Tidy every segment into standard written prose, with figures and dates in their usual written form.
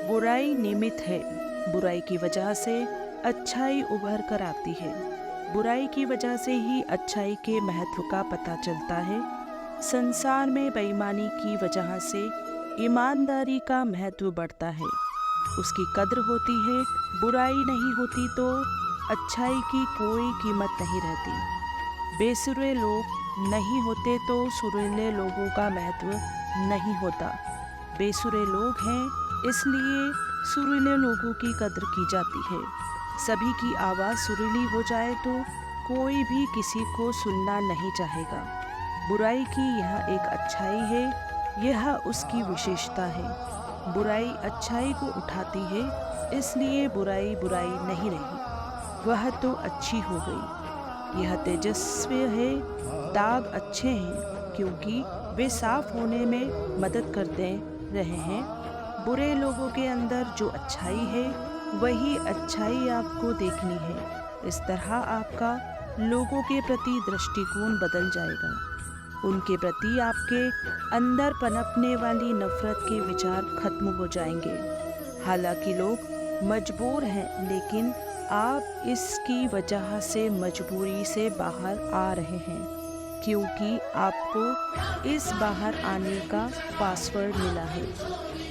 बुराई निमित्त है। बुराई की वजह से अच्छाई उभर कर आती है। बुराई की वजह से ही अच्छाई के महत्व का पता चलता है। संसार में बेईमानी की वजह से ईमानदारी का महत्व बढ़ता है, उसकी कद्र होती है। बुराई नहीं होती तो अच्छाई की कोई कीमत नहीं रहती। बेसुरे लोग नहीं होते तो सुरीले लोगों का महत्व नहीं होता। बेसुरे लोग हैं इसलिए सुरीले लोगों की कद्र की जाती है। सभी की आवाज़ सुरीली हो जाए तो कोई भी किसी को सुनना नहीं चाहेगा। बुराई की यह एक अच्छाई है, यह उसकी विशेषता है। बुराई अच्छाई को उठाती है, इसलिए बुराई बुराई नहीं रही, वह तो अच्छी हो गई। यह तेजस्वी है, दाग अच्छे हैं क्योंकि वे साफ होने में मदद करते रहे हैं। बुरे लोगों के अंदर जो अच्छाई है वही अच्छाई आपको देखनी है। इस तरह आपका लोगों के प्रति दृष्टिकोण बदल जाएगा। उनके प्रति आपके अंदर पनपने वाली नफरत के विचार खत्म हो जाएंगे। हालांकि लोग मजबूर हैं, लेकिन आप इसकी वजह से मजबूरी से बाहर आ रहे हैं, क्योंकि आपको इस बाहर आने का पासवर्ड मिला है।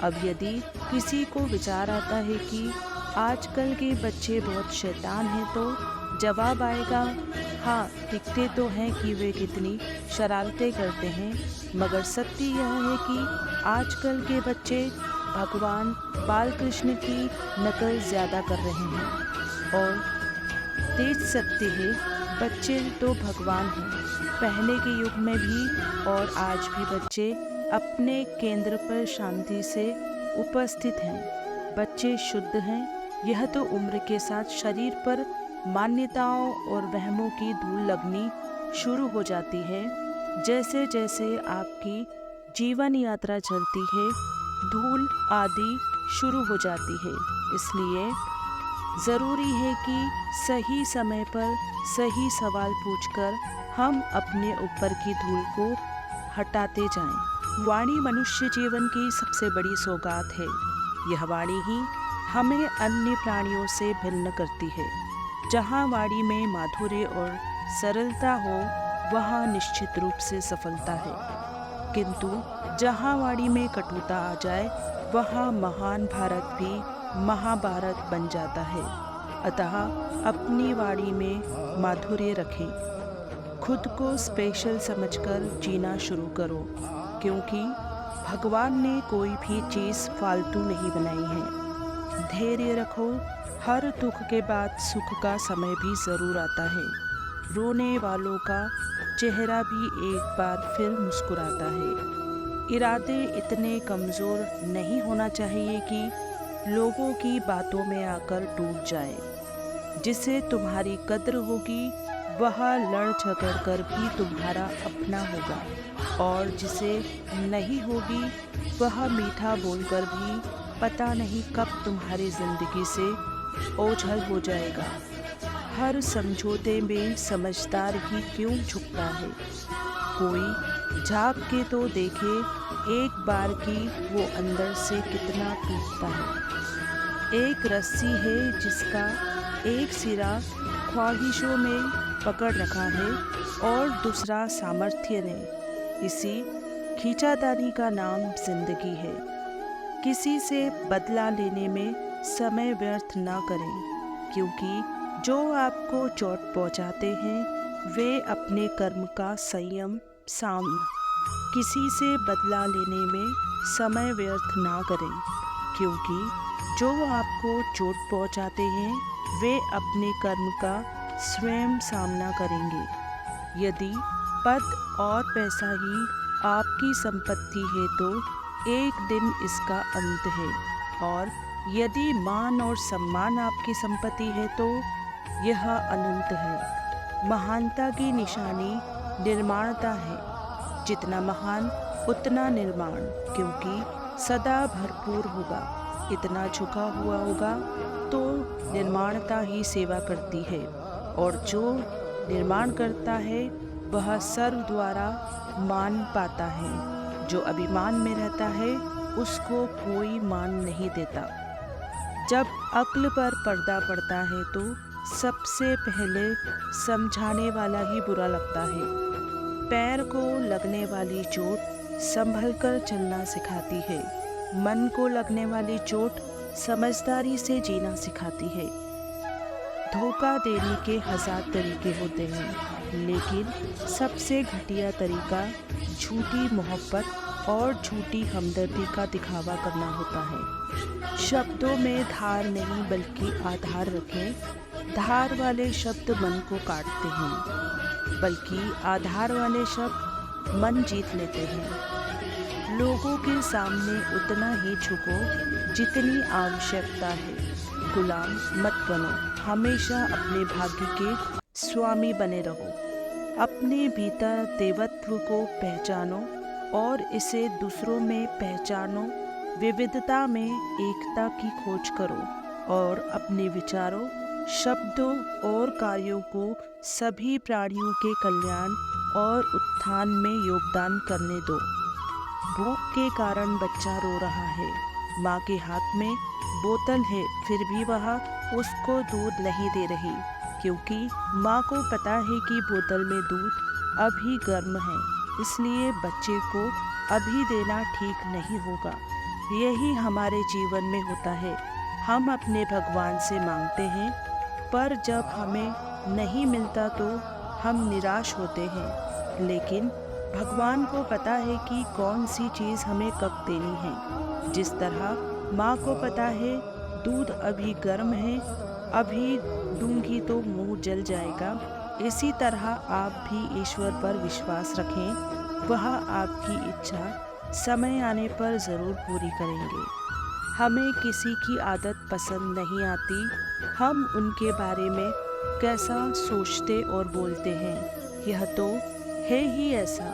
अब यदि किसी को विचार आता है कि आजकल के बच्चे बहुत शैतान हैं, तो जवाब आएगा, हाँ दिखते तो हैं कि वे कितनी शरारतें करते हैं, मगर सत्य यह है कि आजकल के बच्चे भगवान बाल कृष्ण की नकल ज़्यादा कर रहे हैं। और तेज सत्य है, बच्चे तो भगवान हैं। पहले के युग में भी और आज भी बच्चे अपने केंद्र पर शांति से उपस्थित हैं। बच्चे शुद्ध हैं। यह तो उम्र के साथ शरीर पर मान्यताओं और वहमों की धूल लगनी शुरू हो जाती है। जैसे जैसे आपकी जीवन यात्रा चलती है, धूल आदि शुरू हो जाती है। इसलिए ज़रूरी है कि सही समय पर सही सवाल पूछकर हम अपने ऊपर की धूल को हटाते जाएं। वाणी मनुष्य जीवन की सबसे बड़ी सौगात है। यह वाणी ही हमें अन्य प्राणियों से भिन्न करती है। जहाँ वाणी में माधुर्य और सरलता हो, वहाँ निश्चित रूप से सफलता है, किंतु जहाँ वाणी में कटुता आ जाए, वहाँ महान भारत भी महाभारत बन जाता है। अतः अपनी वाणी में माधुर्य रखें। खुद को स्पेशल समझकर जीना शुरू करो, क्योंकि भगवान ने कोई भी चीज़ फालतू नहीं बनाई है। धैर्य रखो, हर दुख के बाद सुख का समय भी ज़रूर आता है। रोने वालों का चेहरा भी एक बार फिर मुस्कुराता है। इरादे इतने कमज़ोर नहीं होना चाहिए कि लोगों की बातों में आकर टूट जाए। जिसे तुम्हारी कद्र होगी वह लड़ झगड़ कर भी तुम्हारा अपना होगा, और जिसे नहीं होगी वह मीठा बोलकर भी पता नहीं कब तुम्हारी ज़िंदगी से ओझल हो जाएगा। हर समझौते में समझदार ही क्यों झुकता है। कोई झाँक के तो देखे एक बार की वो अंदर से कितना टूटता है। एक रस्सी है जिसका एक सिरा ख्वाहिशों में पकड़ रखा है और दूसरा सामर्थ्य ने। इसी खींचातानी का नाम जिंदगी है। किसी से बदला लेने में समय व्यर्थ ना करें, क्योंकि जो आपको चोट पहुंचाते हैं वे अपने कर्म का संयम सामना। किसी से बदला लेने में समय व्यर्थ ना करें, क्योंकि जो आपको चोट पहुंचाते हैं वे अपने कर्म का स्वयं सामना करेंगे। यदि पद और पैसा ही आपकी संपत्ति है तो एक दिन इसका अंत है, और यदि मान और सम्मान आपकी संपत्ति है तो यह अनंत है। महानता की निशानी निर्माणता है। जितना महान उतना निर्माण, क्योंकि सदा भरपूर होगा। इतना झुका हुआ होगा तो निर्माणता ही सेवा करती है, और जो निर्माण करता है वह सर्व द्वारा मान पाता है। जो अभिमान में रहता है उसको कोई मान नहीं देता। जब अक्ल पर पर्दा पड़ता है तो सबसे पहले समझाने वाला ही बुरा लगता है। पैर को लगने वाली चोट संभल कर चलना सिखाती है। मन को लगने वाली चोट समझदारी से जीना सिखाती है। धोखा देने के 1000 तरीके होते हैं, लेकिन सबसे घटिया तरीका झूठी मोहब्बत और झूठी हमदर्दी का दिखावा करना होता है। शब्दों में धार नहीं बल्कि आधार रखें। धार वाले शब्द मन को काटते हैं, बल्कि आधार वाले शब्द मन जीत लेते हैं। लोगों के सामने उतना ही झुको जितनी आवश्यकता है। गुलाम मत बनो, हमेशा अपने भाग्य के स्वामी बने रहो। अपने भीतर देवत्व को पहचानो और इसे दूसरों में पहचानो। विविधता में एकता की खोज करो और अपने विचारों, शब्दों और कार्यों को सभी प्राणियों के कल्याण और उत्थान में योगदान करने दो। भूख के कारण बच्चा रो रहा है। माँ के हाथ में बोतल है, फिर भी वह उसको दूध नहीं दे रही, क्योंकि माँ को पता है कि बोतल में दूध अभी गर्म है, इसलिए बच्चे को अभी देना ठीक नहीं होगा। यही हमारे जीवन में होता है। हम अपने भगवान से मांगते हैं, पर जब हमें नहीं मिलता तो हम निराश होते हैं। लेकिन भगवान को पता है कि कौन सी चीज़ हमें कब देनी है। जिस तरह माँ को पता है दूध अभी गर्म है, अभी दूंगी तो मुंह जल जाएगा, इसी तरह आप भी ईश्वर पर विश्वास रखें। वह आपकी इच्छा समय आने पर ज़रूर पूरी करेंगे। हमें किसी की आदत पसंद नहीं आती। हम उनके बारे में कैसा सोचते और बोलते हैं, यह तो है ही ऐसा।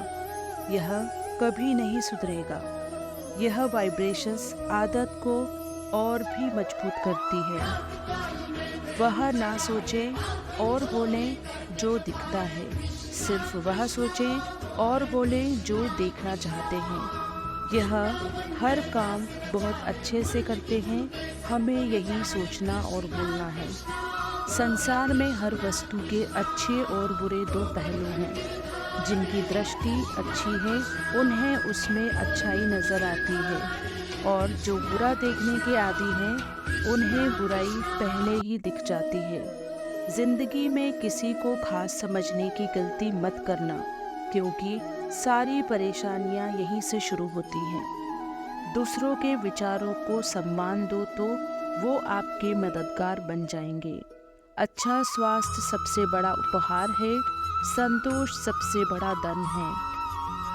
यह कभी नहीं सुधरेगा। यह वाइब्रेशंस आदत को और भी मजबूत करती है। वह ना सोचे और बोले जो दिखता है, सिर्फ वह सोचे और बोले जो देखना चाहते हैं। यह हर काम बहुत अच्छे से करते हैं। हमें यही सोचना और बोलना है। संसार में हर वस्तु के अच्छे और बुरे दो पहलू हैं। जिनकी दृष्टि अच्छी है उन्हें उसमें अच्छाई नज़र आती है, और जो बुरा देखने के आदी हैं उन्हें बुराई पहले ही दिख जाती है। जिंदगी में किसी को खास समझने की गलती मत करना, क्योंकि सारी परेशानियां यहीं से शुरू होती हैं। दूसरों के विचारों को सम्मान दो तो वो आपके मददगार बन जाएंगे। अच्छा स्वास्थ्य सबसे बड़ा उपहार है। संतोष सबसे बड़ा धन है।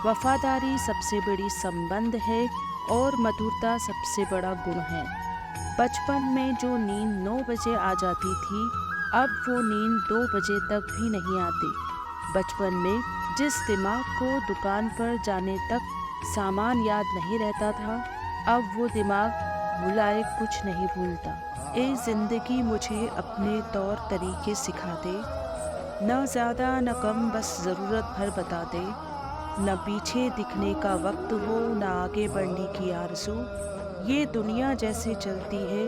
वफादारी सबसे बड़ी संबंध है और मधुरता सबसे बड़ा गुण है। बचपन में जो नींद 9 बजे आ जाती थी, अब वो नींद 2 बजे तक भी नहीं आती। बचपन में जिस दिमाग को दुकान पर जाने तक सामान याद नहीं रहता था, अब वो दिमाग भुलाए कुछ नहीं भूलता। ए जिंदगी मुझे अपने तौर तरीके सिखा दे, न ज़्यादा न कम, बस ज़रूरत भर बता दे। न पीछे दिखने का वक्त हो, न आगे बढ़ने की आरज़ू। ये दुनिया जैसे चलती है,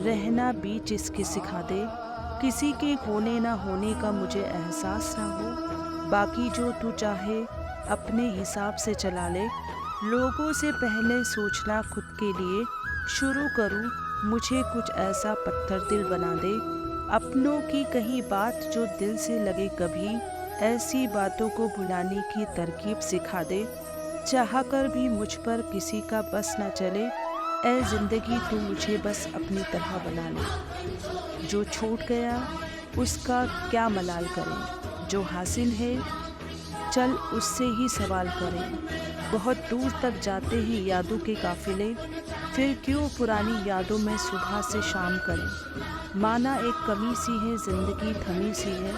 रहना बीच इसके सिखा दे। किसी के होने न होने का मुझे एहसास ना हो। बाकी जो तू चाहे अपने हिसाब से चला ले। लोगों से पहले सोचना खुद के लिए शुरू करूँ। मुझे कुछ ऐसा पत्थर दिल बना दे, अपनों की कही बात जो दिल से लगे कभी। ऐसी बातों को भुलाने की तरकीब सिखा दे। चाह कर भी मुझ पर किसी का बस न चले। ऐ जिंदगी तू मुझे बस अपनी तरह बना ले। जो छूट गया उसका क्या मलाल करें, जो हासिल है चल उससे ही सवाल करें। बहुत दूर तक जाते हैं यादों के काफिले, फिर क्यों पुरानी यादों में सुबह से शाम करें। माना एक कमी सी है, जिंदगी थमी सी है,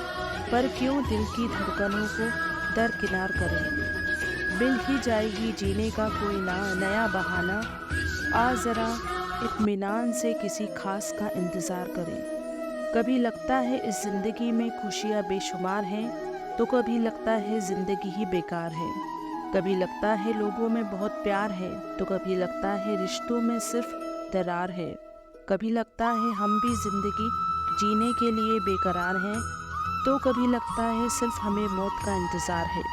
पर क्यों दिल की धड़कनों को दरकिनार करें। मिल ही जाएगी जीने का कोई नया बहाना। आ ज़रा इत्मीनान से किसी खास का इंतज़ार करें। कभी लगता है इस ज़िंदगी में खुशियाँ बेशुमार हैं, तो कभी लगता है ज़िंदगी ही बेकार है। कभी लगता है लोगों में बहुत प्यार है, तो कभी लगता है रिश्तों में सिर्फ दरार है। कभी लगता है हम भी जिंदगी जीने के लिए बेकरार हैं, तो कभी लगता है सिर्फ हमें मौत का इंतज़ार है।